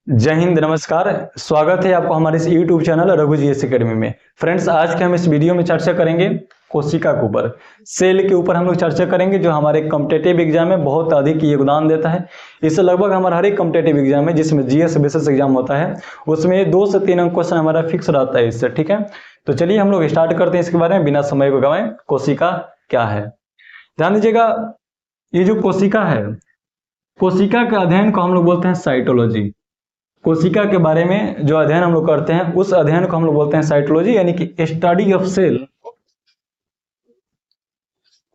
जय हिंद, नमस्कार। स्वागत है आपको हमारे इस YouTube channel Raghu G S academy में। फ्रेंड्स, आज के हम इस वीडियो में चर्चा करेंगे कोशिका के ऊपर, सेल के ऊपर हम लोग चर्चा करेंगे, जो हमारे कॉम्पिटिटिव एग्जाम में बहुत अधिक योगदान देता है। इससे लगभग हमारा हर एक कॉम्पिटिटिव एग्जाम में, जिसमें जीएस बेसिस एग्जाम होता है, उसमें 2 से 3 अंक क्वेश्चन हमारा फिक्स रहता है इससे। ठीक है, तो चलिए हम लोग स्टार्ट करते हैं इसके बारे में बिना समय को गवाएं। कोशिका क्या है, ध्यान दीजिएगा। ये जो कोशिका है, कोशिका के अध्ययन को हम लोग बोलते हैं साइटोलॉजी। कोशिका के बारे में जो अध्ययन हम लोग करते हैं, उस अध्ययन को हम लोग बोलते हैं साइटोलॉजी, यानी कि study of cell.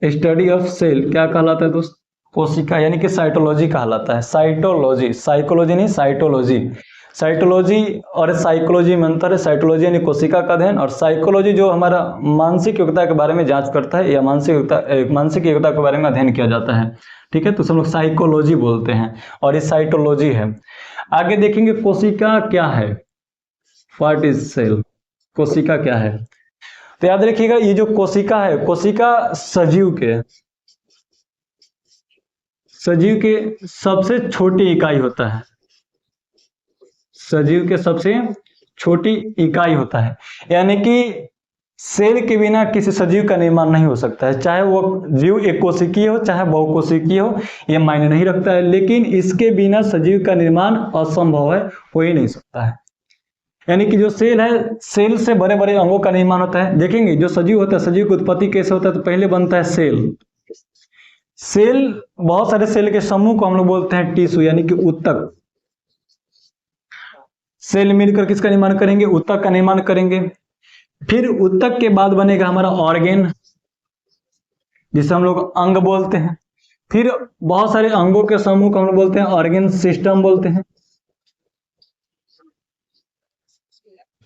Study of cell क्या कहलाता है दोस्त? कोशिका, यानी कि साइटोलॉजी कहलाता है। साइटोलॉजी, साइकोलॉजी नहीं, साइटोलॉजी। साइटोलॉजी और साइकोलॉजी में अंतर है। साइटोलॉजी यानी कोशिका का अध्ययन, और साइकोलॉजी जो हमारा मानसिक योग्यता के बारे में जांच करता है, या मानसिक योग्यता के बारे में अध्ययन किया जाता है। ठीक है, तो सब लोग साइकोलॉजी बोलते हैं, और ये साइटोलॉजी है। आगे देखेंगे कोशिका क्या है, व्हाट इज सेल, कोशिका क्या है। तो याद रखिएगा, ये जो कोशिका है, कोशिका सजीव के सबसे छोटी इकाई होता है। सजीव के सबसे छोटी इकाई होता है, यानी कि सेल के बिना किसी सजीव का निर्माण नहीं हो सकता है। चाहे वो जीव एक कोशिकीय हो, चाहे बहुकोशिकीय हो, ये मायने नहीं रखता है, लेकिन इसके बिना सजीव का निर्माण असंभव है, हो ही नहीं सकता है। यानी कि जो सेल है, सेल से बड़े बड़े अंगों का निर्माण होता है। देखेंगे जो सजीव होता है, सजीव की उत्पत्ति कैसे होता है, तो पहले बनता है सेल। सेल, बहुत सारे सेल के समूह को हम लोग बोलते हैं टिश्यू, यानी कि ऊतक। सेल मिलकर किसका निर्माण करेंगे? ऊतक का निर्माण करेंगे। फिर ऊतक के बाद बनेगा हमारा ऑर्गेन, जिसे हम लोग अंग बोलते हैं। फिर बहुत सारे अंगों के समूह को हम लोग बोलते हैं ऑर्गेन सिस्टम बोलते हैं।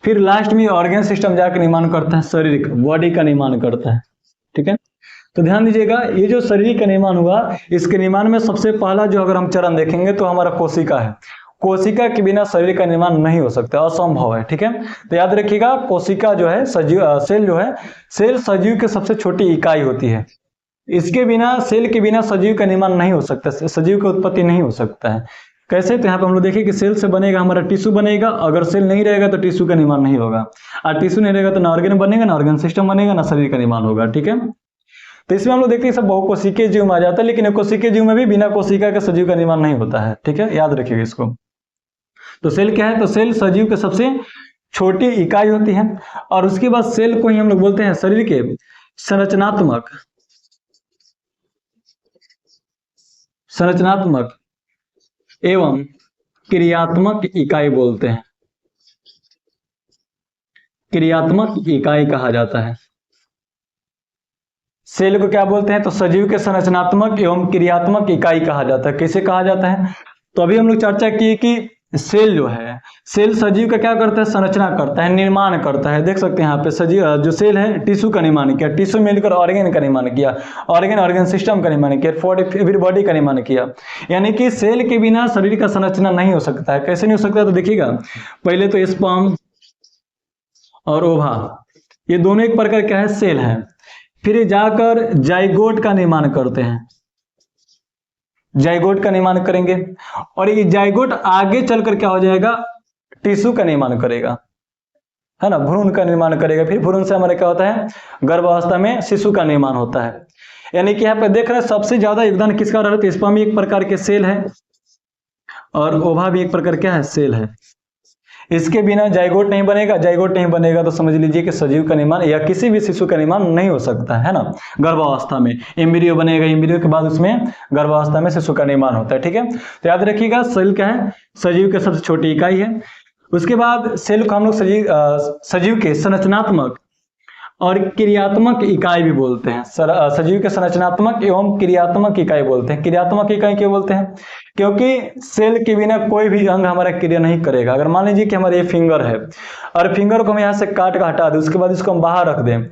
फिर लास्ट में ऑर्गेन सिस्टम जाकर निर्माण करता है शरीर का, बॉडी का निर्माण करता है। ठीक है, तो ध्यान दीजिएगा, ये जो शरीर का निर्माण हुआ, इसके निर्माण में सबसे पहला जो अगर हम चरण देखेंगे तो हमारा कोशिका है। कोशिका के बिना शरीर का निर्माण नहीं हो सकता, असंभव है। ठीक है, तो याद रखिएगा, कोशिका जो है सजीव, सेल जो है, सेल सजीव की सबसे छोटी इकाई होती है। इसके बिना, सेल के बिना सजीव का निर्माण नहीं हो सकता, सजीव की उत्पत्ति नहीं हो सकता है। कैसे? तो यहाँ पे हम लोग देखिए कि सेल से बनेगा हमारा टिश्यू बनेगा। अगर सेल नहीं रहेगा तो टिश्यू का निर्माण नहीं होगा, और टिश्यू नहीं रहेगा तो ना ऑर्गेन बनेगा, ना ऑर्गेन सिस्टम बनेगा, ना शरीर का निर्माण होगा। ठीक है, तो इसमें हम लोग देखते हैं सब बहुकोशिकीय जीव में आ जाता है, लेकिन कोशिकीय जीव में भी बिना कोशिका के सजीव का निर्माण नहीं होता है। ठीक है, याद रखिएगा इसको। तो सेल क्या है? तो सेल सजीव के सबसे छोटी इकाई होती है, और उसके बाद सेल को ही हम लोग बोलते हैं शरीर के संरचनात्मक एवं क्रियात्मक इकाई बोलते हैं। क्रियात्मक इकाई कहा जाता है। सेल को क्या बोलते हैं? तो सजीव के संरचनात्मक एवं क्रियात्मक इकाई कहा जाता है। कैसे कहा जाता है? तो अभी हम लोग चर्चा की कि सेल जो है, सेल सजीव का क्या करता है? संरचना करता है, निर्माण करता है। देख सकते हैं यहाँ पे सजीव जो सेल है, टिश्यू का निर्माण किया, टिश्यू मिलकर ऑर्गेन का निर्माण किया, ऑर्गेन सिस्टम का निर्माण किया, फिर बॉडी का निर्माण किया। यानी कि सेल के बिना शरीर का संरचना नहीं हो सकता है। कैसे नहीं हो सकता? तो देखिएगा, पहले तो स्पर्म और ओवा, ये दोनों एक प्रकार क्या है? सेल है। फिर जाकर जाइगोट का निर्माण करते हैं, जाइगोट का निर्माण करेंगे, और ये जाइगोट आगे चलकर क्या हो जाएगा? टिश्यू का निर्माण करेगा, है ना, भ्रूण का निर्माण करेगा। फिर भ्रूण से हमारे क्या होता है? गर्भावस्था में शिशु का निर्माण होता है। यानी कि यहाँ पे देख रहे हैं सबसे ज्यादा योगदान किसका रहा है? स्पर्म एक प्रकार के सेल है, और ओवा भी एक प्रकार क्या है? सेल है। इसके बिना जाइगोट नहीं बनेगा, जाइगोट नहीं बनेगा तो समझ लीजिए कि सजीव का निर्माण या किसी भी शिशु का निर्माण नहीं हो सकता है ना। गर्भावस्था में एम्ब्रियो बनेगा, एम्ब्रियो के बाद उसमें गर्भावस्था में शिशु का निर्माण होता है। ठीक है, तो याद रखिएगा, सेल क्या है? सजीव की सबसे छोटी इकाई है। उसके बाद सेल को हम लोग सजीव के संरचनात्मक और क्रियात्मक इकाई भी बोलते हैं। सजीव के संरचनात्मक एवं क्रियात्मक इकाई बोलते हैं। क्रियात्मक इकाई क्यों बोलते हैं? क्योंकि सेल के बिना कोई भी अंग हमारा क्रिया नहीं करेगा। अगर मान लीजिए कि हमारे ये फिंगर है, और फिंगर को हम यहाँ से काट कर हटा दें, उसके बाद इसको हम बाहर रख दें,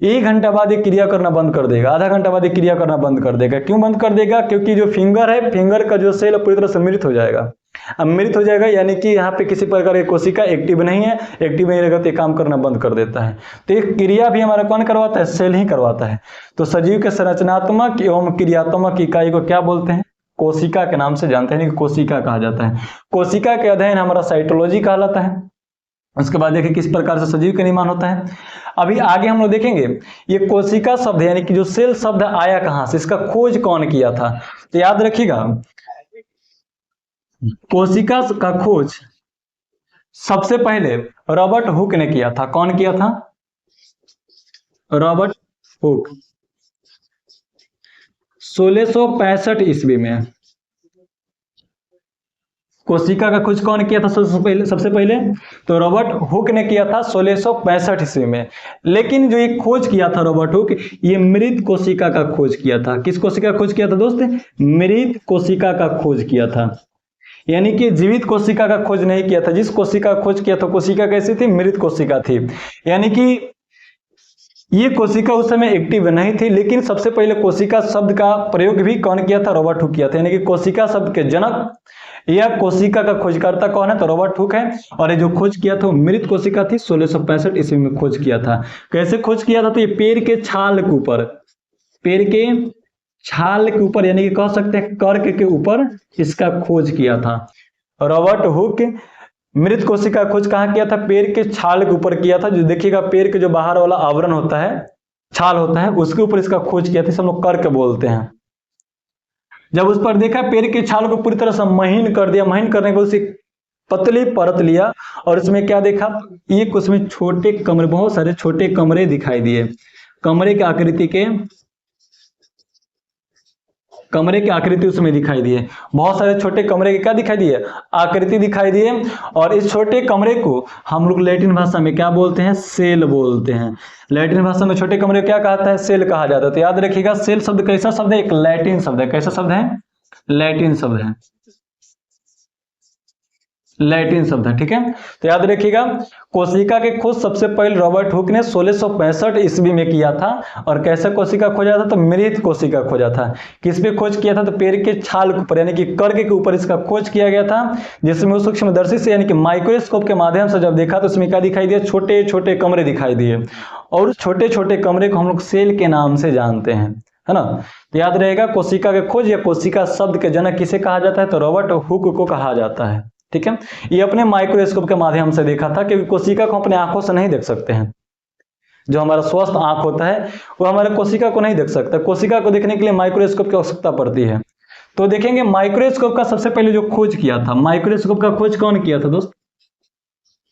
1 घंटा बाद ये क्रिया करना बंद कर देगा, आधा घंटा बाद ये क्रिया करना बंद कर देगा। क्यों बंद कर देगा? क्योंकि जो फिंगर है, फिंगर का जो सेल पूरी तरह से मृत हो जाएगा। अब मृत हो जाएगा, यानी कि यहाँ पे किसी प्रकार की कोशिका एक्टिव नहीं है, एक्टिव नहीं रहेगा तो ये काम करना बंद कर देता है। तो ये क्रिया भी हमारा कौन करवाता है? सेल ही करवाता है। तो सजीव के संरचनात्मक एवं क्रियात्मक इकाई को क्या बोलते हैं? कोशिका के नाम से जानते हैं, कोशिका कहा जाता है। कोशिका के अध्ययन हमारा साइटोलॉजी कहलाता है। उसके बाद देखिए किस प्रकार से सजीव का निर्माण होता है। अभी आगे हम लोग देखेंगे ये कोशिका शब्द यानी कि जो सेल शब्द आया कहां से, इसका खोज कौन किया था। तो याद रखिएगा कोशिका का खोज सबसे पहले रॉबर्ट हुक ने किया था। कौन किया था? रॉबर्ट हुक 1665 ईस्वी में। कोशिका का खोज कौन किया था सबसे पहले? तो रॉबर्ट हुक ने किया था 1665 ईस्वी में। लेकिन जो ये खोज किया था रॉबर्ट हुक, ये मृत कोशिका का खोज किया था। किस कोशिका का खोज किया था दोस्त? मृत कोशिका का खोज किया था, यानी कि जीवित कोशिका का खोज नहीं किया था। जिस कोशिका का खोज किया था कोशिका कैसी थी? मृत कोशिका थी। यानी कि ये कोशिका उस समय एक्टिव नहीं थी। लेकिन सबसे पहले कोशिका शब्द का प्रयोग भी कौन किया था? रॉबर्ट हुक किया था। यानी कि कोशिका शब्द के जनक या कोशिका का खोजकर्ता कौन है? तो रॉबर्ट हुक है। और ये जो खोज किया था मृत कोशिका थी, 1665 ईस्वी में खोज किया था। कैसे खोज किया था? तो ये पेड़ के छाल के ऊपर, पेड़ के छाल के ऊपर यानी कि कह सकते हैं कर्क के ऊपर इसका खोज किया था। रॉबर्ट हुक मृत कोशिका खोज कहाँ किया था? पेड़ के छाल के ऊपर किया था। जो देखिएगा पेड़ के जो बाहर वाला आवरण होता है, छाल होता है, उसके ऊपर इसका खोज किया था। हम लोग कर्क बोलते हैं। जब उस पर देखा पेड़ के छाल को पूरी तरह से महीन कर दिया, महीन करने के बाद उसे पतली परत लिया और उसमें क्या देखा? एक उसमें छोटे कमरे, बहुत सारे छोटे कमरे दिखाई दिए। कमरे की आकृति उसमें दिखाई दिए। बहुत सारे छोटे कमरे के क्या दिखाई दिए? आकृति दिखाई दिए। और इस छोटे कमरे को हम लोग लैटिन भाषा में क्या बोलते हैं? सेल बोलते हैं। लैटिन भाषा में छोटे कमरे को क्या कहता है? सेल कहा जाता है। तो याद रखिएगा सेल शब्द कैसा शब्द है? एक लैटिन शब्द है। कैसा शब्द है? लैटिन शब्द है। लैटिन शब्द है, ठीक है। तो याद रखिएगा कोशिका के खोज सबसे पहले रॉबर्ट हुक ने 1665 ईस्वी में किया था। और कैसे कोशिका खोजा था? तो मृत कोशिका खोजा था। किस पे खोज किया था? तो पेड़ के छाल के ऊपर यानी कि कर्क के ऊपर इसका खोज किया गया था, जिसमें सूक्ष्मदर्शी से यानी कि माइक्रोस्कोप के माध्यम से जब देखा तो उसमें क्या दिखाई दिया? छोटे छोटे कमरे दिखाई दिए। और उस छोटे छोटे कमरे को हम लोग सेल के नाम से जानते हैं, है ना। तो याद रहेगा कोशिका के खोज या कोशिका शब्द के जनक किसे कहा जाता है? तो रॉबर्ट हुक को कहा जाता है, ठीक है। ये अपने माइक्रोस्कोप के माध्यम से देखा था, क्योंकि कोशिका को अपने आंखों से नहीं देख सकते हैं। जो हमारा स्वस्थ आंख होता है वो हमारे कोशिका को नहीं देख सकता। कोशिका को देखने के लिए माइक्रोस्कोप की आवश्यकता पड़ती है। तो देखेंगे माइक्रोस्कोप का सबसे पहले जो खोज किया था, माइक्रोस्कोप का खोज कौन किया था दोस्त?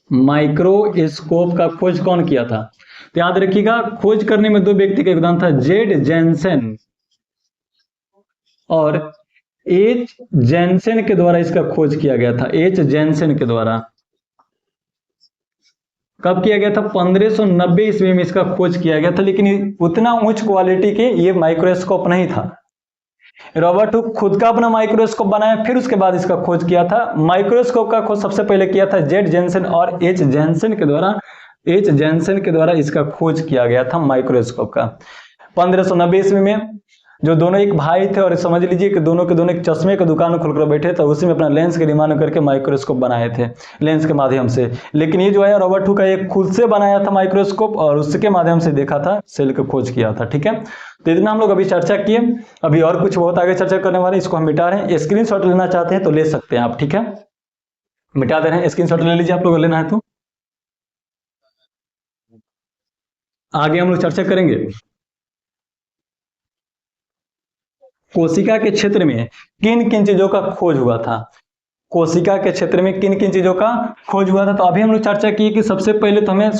माइक्रोस्कोप का खोज कौन किया था? तो याद रखिएगा खोज करने में दो व्यक्ति का योगदान था, जेड जेनसेन और एच जेनसेन के द्वारा इसका खोज किया गया था। एच जेनसेन के द्वारा कब किया गया था? 1590 ईस्वी में इसका खोज किया गया था। लेकिन उतना उच्च क्वालिटी के ये माइक्रोस्कोप नहीं था। रॉबर्ट हुक खुद का अपना माइक्रोस्कोप बनाया, फिर उसके बाद इसका खोज किया था। माइक्रोस्कोप का खोज सबसे पहले किया था जेड जेनसेन और एच जेनसेन के द्वारा इसका खोज किया गया था माइक्रोस्कोप का 1590 ईस्वी में। जो दोनों एक भाई थे और समझ लीजिए कि दोनों के दोनों एक चश्मे की दुकान खोलकर बैठे थे, उसी में अपना लेंस के निर्माण करके माइक्रोस्कोप बनाए थे लेंस के माध्यम से। लेकिन ये जो है रॉबर्ट हुक का एक खुद से बनाया था माइक्रोस्कोप और उसके माध्यम से देखा था, सेल की खोज किया था, ठीक है। तो इतना हम लोग अभी चर्चा किए। अभी और कुछ बहुत आगे चर्चा करने वाले, इसको हम मिटा रहे हैं। स्क्रीनशॉट लेना चाहते हैं तो ले सकते हैं आप, ठीक है। मिटा दे रहे हैं, स्क्रीनशॉट ले लीजिए आप लोग लेना है तो। आगे हम लोग चर्चा करेंगे कोशिका के क्षेत्र में किन किन चीजों का खोज हुआ था। कोशिका के क्षेत्र में किन किन चीजों का खोज हुआ था। तो अभी हम लोग चर्चा की कि सबसे पहले तो हमें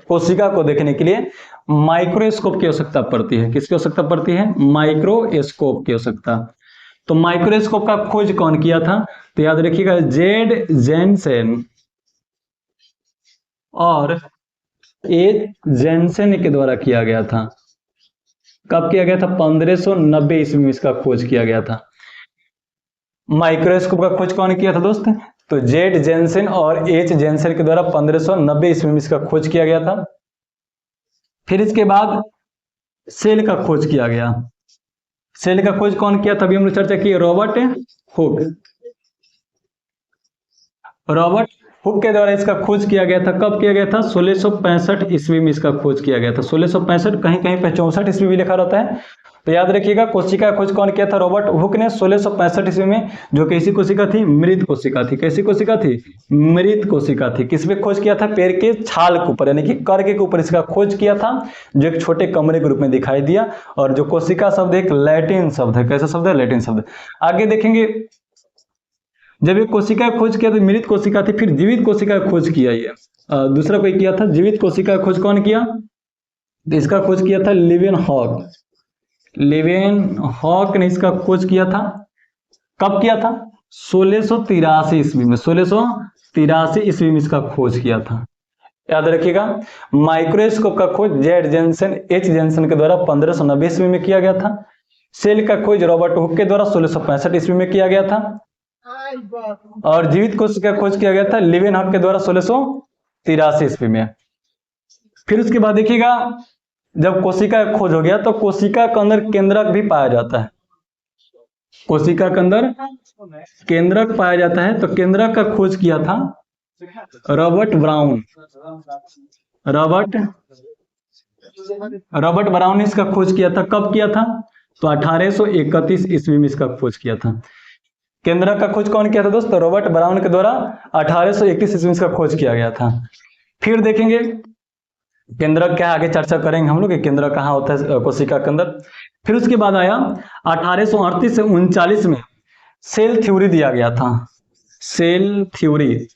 कोशिका को देखने के लिए माइक्रोस्कोप की आवश्यकता पड़ती है। किसकी आवश्यकता पड़ती है? माइक्रोस्कोप की आवश्यकता। तो माइक्रोस्कोप का खोज कौन किया था? तो याद रखिएगा जेड जेनसेन और एच जेनसेन के द्वारा किया गया था। कब किया गया था? 1590 ईस्वी में इसका खोज किया गया था। माइक्रोस्कोप का खोज कौन किया था दोस्त? तो जेड जेनसेन और एच जेनसेन के द्वारा 1590 ईस्वी में इसका खोज किया गया था। फिर इसके बाद सेल का खोज किया गया। सेल का खोज कौन किया था? अभी हम लोग चर्चा की, रॉबर्ट हुक। रॉबर्ट हुक के द्वारा इसका खोज किया गया था। कब किया गया था? 1665 ईस्वी में इसका खोज किया गया था। 1665, कहीं कहीं पे 64 ईस्वी भी लिखा रहता है। तो याद रखिएगा कोशिका का खोज कौन किया था? रॉबर्ट हुक ने 1665 ईस्वी में, जो कैसी कोशिका थी? मृत कोशिका थी। कैसी कोशिका थी? मृत कोशिका थी। किस पे खोज किया था? पेड़ के छाल के ऊपर, यानी कि कर्क के ऊपर इसका खोज किया था, जो एक छोटे कमरे के रूप में दिखाई दिया। और जो कोशिका शब्द एक लैटिन शब्द है। कैसा शब्द है? लैटिन शब्द। आगे देखेंगे, जब ये कोशिका का खोज किया तो मृत कोशिका थी, फिर जीवित कोशिका का खोज किया। ये दूसरा कोई किया था। जीवित कोशिका का खोज कौन किया? इसका खोज किया था लीवेनहॉक। लीवेनहॉक ने इसका खोज किया था। कब किया था? 1683 ईस्वी में। 1683 ईस्वी में इसका खोज किया था। याद रखिएगा। माइक्रोस्कोप का खोज जेड जेनसन, एच जेनसन के द्वारा 1590 ईस्वी में किया गया था। सेल का खोज रॉबर्ट हुक के द्वारा 1665 ईस्वी में किया गया था। और जीवित कोशिका का खोज किया गया था लीवेनहॉक के द्वारा 1683 ईस्वी में। फिर उसके बाद देखिएगा, जब कोशिका का खोज हो गया तो कोशिका के अंदर केंद्रक भी पाया जाता है। कोशिका के अंदर केंद्रक पाया जाता है। तो केंद्रक का खोज किया था रॉबर्ट ब्राउन। रॉबर्ट ब्राउन ने इसका खोज किया था। कब किया था? तो 1831 ईस्वी में इसका खोज किया था। केंद्रक का खोज कौन किया था दोस्तों? रॉबर्ट ब्राउन के द्वारा 1831 ईस्वी में इसका खोज किया गया था। फिर देखेंगे केंद्रक क्या, आगे चर्चा करेंगे हम लोग कि केंद्रक कहाँ होता है कोशिका के अंदर। फिर उसके बाद आया 1838 से 39 में सेल थ्योरी दिया गया था। सेल थ्योरी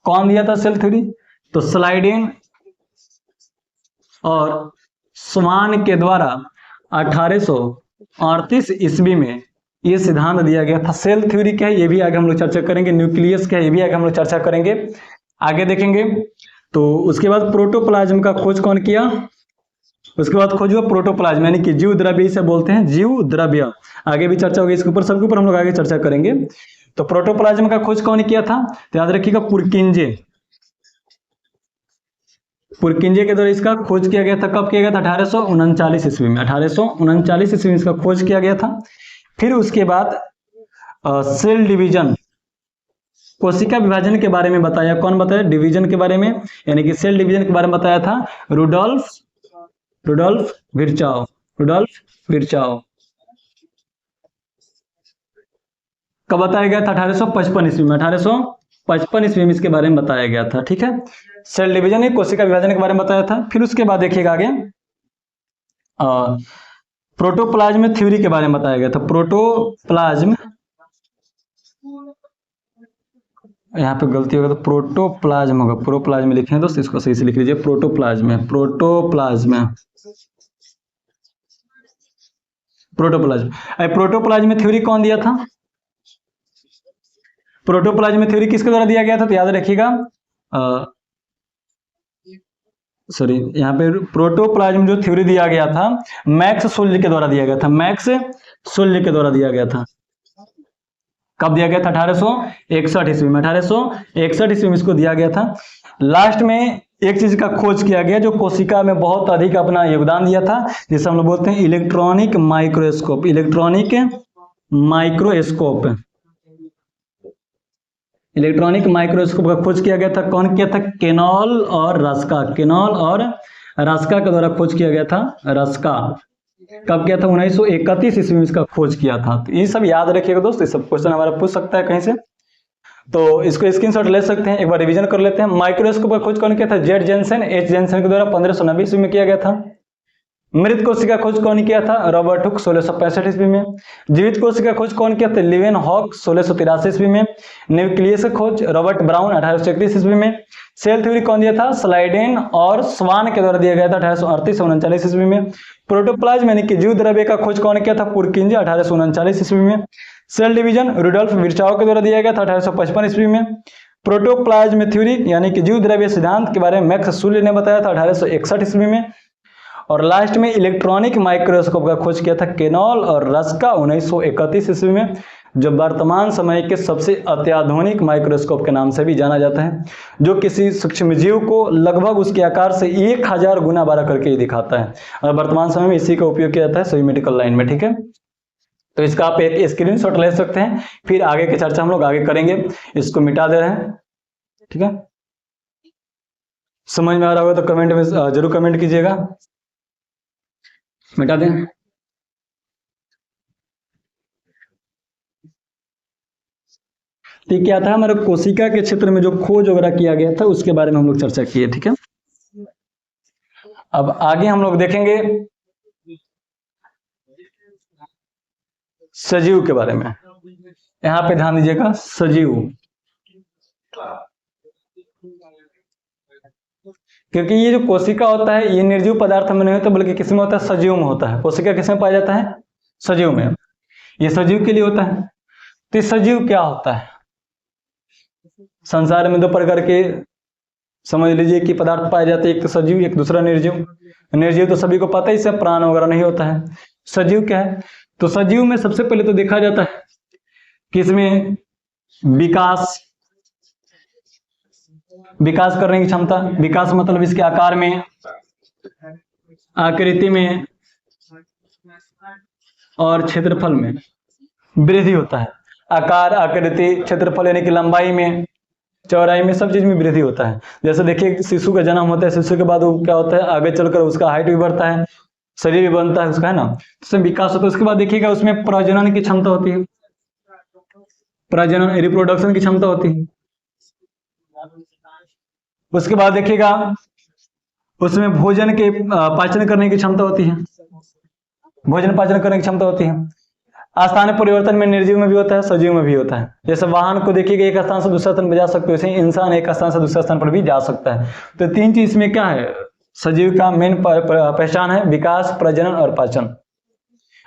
कौन दिया था? सेल थ्योरी तो स्लाइडेन और स्वान के द्वारा 1838 ईस्वी में ये सिद्धांत दिया गया था। सेल थ्योरी क्या है ये भी आगे हम लोग चर्चा करेंगे। न्यूक्लियस क्या है ये भी आगे हम लोग चर्चा करेंगे। आगे देखेंगे तो उसके बाद प्रोटोप्लाज्म का खोज कौन किया? उसके बाद खोज हुआ प्रोटोप्लाज्म, यानी कि जीव द्रव्य इसे बोलते हैं, जीव द्रव्य। आगे भी चर्चा होगी इसके ऊपर, सबके ऊपर हम लोग आगे चर्चा करेंगे। तो प्रोटोप्लाज्म का खोज कौन किया था? तो याद रखिएगा पुरकिंजे। पुरकिंजे के द्वारा इसका खोज किया गया था। कब किया गया था? 1839 ईस्वी में। 1839 ईस्वी में इसका खोज किया गया था। फिर उसके बाद सेल डिवीजन, कोशिका विभाजन के बारे में बताया। कौन बताया? डिवीजन के बारे में, यानी कि सेल डिवीजन के बारे में बताया था रुडोल्फ विर्चाव। कब बताया गया था? 1855 ईस्वी में। 1855 ईस्वी में इसके बारे में बताया गया था। ठीक है, सेल डिवीजन कोशिका विभाजन के बारे में बताया था। फिर उसके बाद देखिएगा आगे प्रोटोप्लाज्म थ्योरी के बारे में बताया गया था। प्रोटोप्लाज्म, यहाँ पे गलती होगा तो प्रोटोप्लाज्म होगा, प्रोप्लाज्म लिखे हैं दोस्त, इसको सही से लिख लीजिए। प्रोटोप्लाज्म प्रोटोप्लाज्म थ्योरी कौन दिया था? प्रोटोप्लाज्म थ्योरी किसके द्वारा दिया गया था? तो याद रखिएगा, सॉरी, यहाँ पे प्रोटोप्लाज्म जो थ्योरी दिया गया था मैक्स सुल्ज के द्वारा दिया गया था। मैक्स सुल्ज के द्वारा दिया गया था। कब दिया गया था? 1861 ईस्वी में। 1861 ईस्वी में इसको दिया गया था। लास्ट में एक चीज का खोज किया गया जो कोशिका में बहुत अधिक अपना योगदान दिया था, जिसे हम लोग बोलते हैं इलेक्ट्रॉनिक माइक्रोस्कोप। इलेक्ट्रॉनिक माइक्रोस्कोप का खोज किया गया था। कौन किया था? केनॉल और रस्का के द्वारा खोज किया गया था। रस्का कब किया था? 1931 ईस्वी में इसका खोज किया था। तो ये सब याद रखिएगा दोस्त, ये सब क्वेश्चन हमारा पूछ सकता है कहीं से, तो इसको स्क्रीनशॉट ले सकते हैं। एक बार रिवीजन कर लेते हैं। माइक्रोस्कोप का खोज कौन किया था? जेड जेनसन, एच जेनसन के द्वारा 1590 ईस्वी में किया गया था। मृत कोशिका खोज कौन किया था? रॉबर्ट हुक 1665 ईस्वी में। जीवित कोशिका खोज कौन किया था? लीवेनहॉक 1683 ईस्वी में। न्यूक्लियस का खोज रॉबर्ट ब्राउन 1831 ईस्वी में। सेल थ्योरी कौन दिया था? स्लाइडेन और स्वान के द्वारा दिया गया था 1838 से 39 ईस्वी में। प्रोटोप्लाज्म यानी कि जीव द्रव्य का खोज कौन किया था? पुरकिंजे 1839 ईस्वी में। सेल डिवीजन रुडोल्फ विर्चाव के द्वारा दिया गया था 1855 ईस्वी में। प्रोटोप्लाज्म थ्योरी यानी कि जीव द्रव्य सिद्धांत के बारे में मैक्स सुल्ज ने बताया था 1861 ईस्वी में। और लास्ट में इलेक्ट्रॉनिक माइक्रोस्कोप का खोज किया था केनॉल और रस्का 1931 ईस्वी में, जो वर्तमान समय के सबसे अत्याधुनिक माइक्रोस्कोप के नाम से भी जाना जाता है, जो किसी सूक्ष्मजीव को लगभग उसके आकार से 1000 गुना बड़ा करके ही दिखाता है। और वर्तमान समय में इसी का उपयोग किया जाता है सभी मेडिकल लाइन में। ठीक है, तो इसका आप एक स्क्रीनशॉट ले सकते हैं, फिर आगे की चर्चा हम लोग आगे करेंगे। इसको मिटा दे रहे हैं। ठीक है, समझ में आ रहा होगा तो कमेंट में जरूर कमेंट कीजिएगा। मिटा दें। तो क्या था हमारे कोशिका के क्षेत्र में जो खोज वगैरह किया गया था उसके बारे में हम लोग चर्चा किए, ठीक है। अब आगे हम लोग देखेंगे सजीव के बारे में। यहाँ पे ध्यान दीजिएगा, सजीव, क्योंकि ये जो कोशिका होता है ये निर्जीव पदार्थ में नहीं होता बल्कि किसमें होता है, सजीव में होता है। कोशिका किसमें पाया जाता है, सजीव में। ये सजीव के लिए होता है। तो सजीव क्या होता है, संसार में दो प्रकार के समझ लीजिए कि पदार्थ पाए जाते हैं, एक तो सजीव एक दूसरा निर्जीव। निर्जीव तो सभी को पता है, इससे प्राण वगैरह नहीं होता है। सजीव क्या है, तो सजीव में सबसे पहले तो देखा जाता है कि इसमें विकास करने की क्षमता। विकास मतलब इसके आकार में, आकृति में और क्षेत्रफल में वृद्धि होता है। आकार, आकृति, क्षेत्रफल यानी कि लंबाई में, चौड़ाई में, सब चीज में वृद्धि होता है। जैसे देखिए शिशु का जन्म होता है, शिशु के बाद वो क्या होता है, आगे चलकर उसका हाइट भी बढ़ता है, शरीर भी बनता है उसका, है ना, उसमें विकास होता है। उसके बाद देखिएगा उसमें प्रजनन की क्षमता होती है, प्रजनन रिप्रोडक्शन की क्षमता होती है। उसके बाद देखिएगा उसमें भोजन के पाचन करने की क्षमता होती है, भोजन पाचन करने की क्षमता होती है। स्थान परिवर्तन में निर्जीव में भी होता है, सजीव में भी होता है। जैसे वाहन को देखिएगा एक स्थान से दूसरा स्थान पर जा सकते हो, वैसे इंसान एक स्थान से दूसरे स्थान पर भी जा सकता है। तो तीन चीज में क्या है, सजीव का मेन पहचान है विकास, प्रजनन और पाचन।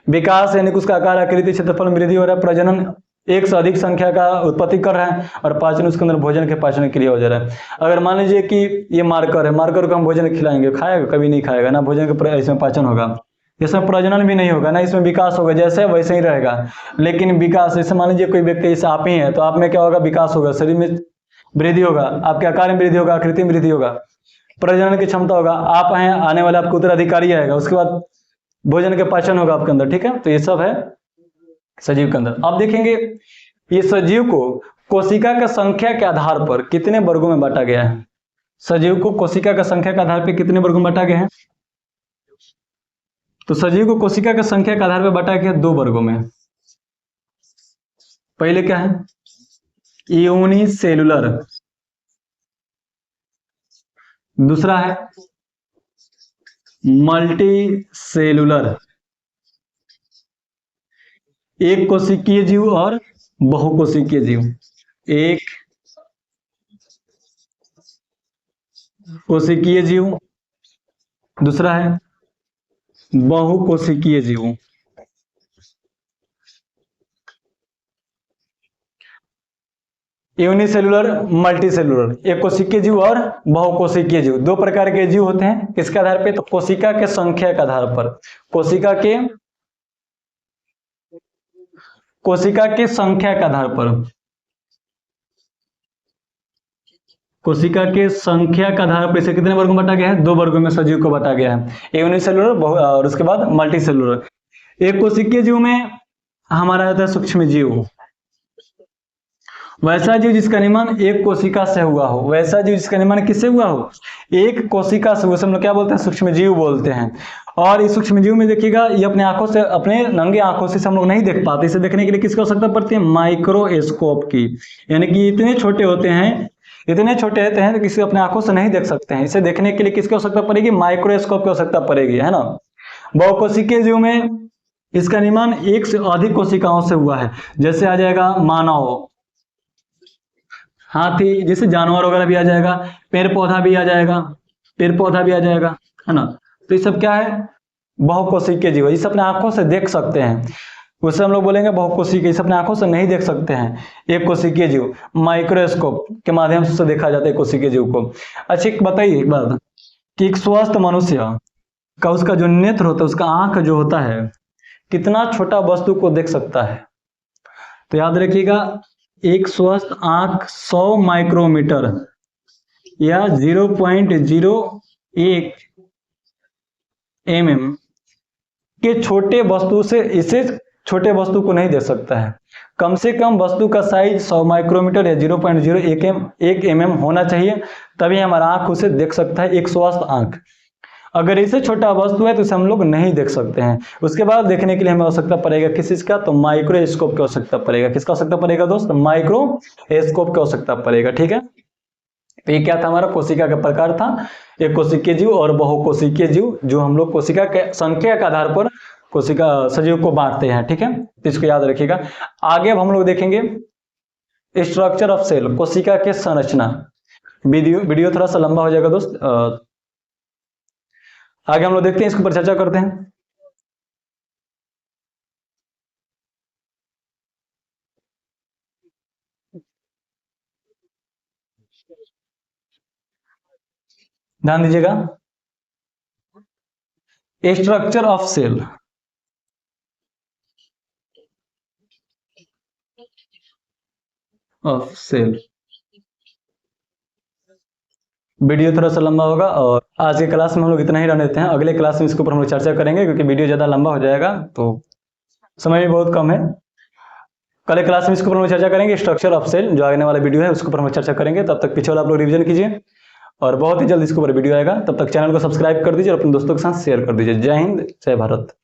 विकास यानी कि उसका आकार, आकृति, क्षेत्रफल में वृद्धि हो रहा है। प्रजनन एक से अधिक संख्या का उत्पत्ति कर रहा है, और पाचन उसके अंदर भोजन के पाचन के लिए हो जा रहा है। अगर मान लीजिए कि ये मार्कर है, मार्कर को हम भोजन खिलाएंगे, खाएगा, कभी नहीं खाएगा ना, भोजन के इसमें पाचन होगा, इसमें प्रजनन भी नहीं होगा ना, इसमें विकास होगा, जैसे वैसे ही रहेगा। लेकिन विकास, जैसे मान लीजिए कोई व्यक्ति जैसे आप ही है, तो आप में क्या होगा, विकास होगा, शरीर में वृद्धि होगा, आपके आकार में वृद्धि होगा, आकृति में वृद्धि होगा, प्रजनन की क्षमता होगा, आप हैं, आने वाला आपका उत्तराधिकारी आएगा, उसके बाद भोजन के पाचन होगा आपके अंदर, ठीक है। तो ये सब है सजीव के अंदर। आप देखेंगे ये सजीव को कोशिका का संख्या के आधार पर कितने वर्गों में बांटा गया है। सजीव को कोशिका का संख्या के आधार पर कितने वर्गों में बांटा गया है, तो सजीव को कोशिका की संख्या के आधार पर बांटा गया दो वर्गों में। पहले क्या है, यूनिसेलुलर, दूसरा है मल्टी सेलुलर। एक कोशिकीय जीव और बहुकोशिकीय जीव। एक कोशिकीय जीव, दूसरा है बहुकोशिकीय जीव। यूनिसेलुलर, मल्टी सेलुलर, एक कोशिकीय जीव और बहुकोशिकीय जीव, दो प्रकार के जीव होते हैं। किसके आधार पे, तो कोशिका के संख्या के आधार पर, कोशिका के संख्या के आधार पर, कोशिका के संख्या के आधार पर इसे कितने वर्गों में बांटा गया है, दो वर्गों में सजीव को बांटा गया है, यूनिसेलुलर और उसके बाद मल्टी सेलुलर। एक कोशिकीय जीव में हमारा आता है सूक्ष्म जीव, वैसा जीव जिसका निर्माण एक कोशिका से हुआ हो, वैसा जीव जिसका निर्माण किससे हुआ हो, एक कोशिका से, उसे हम लोग क्या बोलते हैं, सूक्ष्म जीव बोलते हैं। और इस सूक्ष्म जीव में देखिएगा ये अपने आंखों से, अपने नंगे आंखों से हम लोग नहीं देख पाते, इसे देखने के लिए किसकी आवश्यकता पड़ती है, माइक्रोस्कोप की। यानी कि इतने छोटे होते हैं तो किसी अपने आंखों से नहीं देख सकते हैं, इसे देखने के लिए किसकी आवश्यकता पड़ेगी, माइक्रोस्कोप की आवश्यकता पड़ेगी, है ना। बहुकोशिकीय जीव में इसका निर्माण एक से अधिक कोशिकाओं से हुआ है। जैसे आ जाएगा मानव, हाथी, जैसे जानवर वगैरह भी आ जाएगा, पेड़ पौधा भी आ जाएगा, है ना। तो ये सब क्या है, बहुकोशिकीय जीव, इसे अपने आंखों से देख सकते हैं, उसे हम लोग बोलेंगे बहुकोशिकीय। इसे अपने आंखों से नहीं देख सकते हैं एक कोशिकीय जीव, माइक्रोस्कोप के माध्यम से देखा जाता है कोशिकीय जीव को। अच्छा बताइए एक बात कि एक स्वस्थ मनुष्य का उसका जो नेत्र होता है, उसका आंख जो होता है, कितना छोटा वस्तु को देख सकता है। तो याद रखिएगा एक स्वस्थ आंख 100 माइक्रोमीटर या 0.01 mm के छोटे वस्तु से, इसे छोटे वस्तु को नहीं देख सकता है। कम से कम वस्तु का साइज 100 माइक्रोमीटर या 0.01 mm होना चाहिए, तभी हमारा आंख उसे देख सकता है, एक स्वस्थ आंख। अगर इससे छोटा वस्तु है तो इसे हम लोग नहीं देख सकते हैं। उसके बाद देखने के लिए हमें आवश्यकता पड़ेगा किस चीज का, तो माइक्रोस्कोप की आवश्यकता पड़ेगा। किसका आवश्यकता पड़ेगा दोस्त, माइक्रोस्कोप की आवश्यकता पड़ेगा। ठीक है, तो ये क्या था, हमारा कोशिका का प्रकार था, एक कोशिकीय जीव और बहुकोशिकीय जीव, जो हम लोग कोशिका के संख्या के आधार पर कोशिका सजीव को बांटते हैं। ठीक है, तो इसको याद रखिएगा। आगे अब हम लोग देखेंगे स्ट्रक्चर ऑफ सेल, कोशिका के संरचना। वीडियो थोड़ा सा लंबा हो जाएगा दोस्त, आगे हम लोग देखते हैं, इसके ऊपर चर्चा करते हैं। ध्यान दीजिएगा, structure of cell. Of cell video थोड़ा सा लंबा होगा, और आज के क्लास में हम लोग इतना ही रहने देते हैं। अगले क्लास में इसके ऊपर हम लोग चर्चा करेंगे, क्योंकि वीडियो ज़्यादा लंबा हो जाएगा तो समय भी बहुत कम है। कल क्लास में इसके ऊपर हम लोग चर्चा करेंगे स्ट्रक्चर ऑफ सेल, जो आने वाला वीडियो है उसके ऊपर हम लोग चर्चा करेंगे। तब तक पीछे वाला आप लोग रिवीजन कीजिए, और बहुत ही जल्द इसके ऊपर वीडियो आएगा। तब तक चैनल को सब्सक्राइब कर दीजिए और अपने दोस्तों के साथ शेयर कर दीजिए। जय हिंद, जय भारत।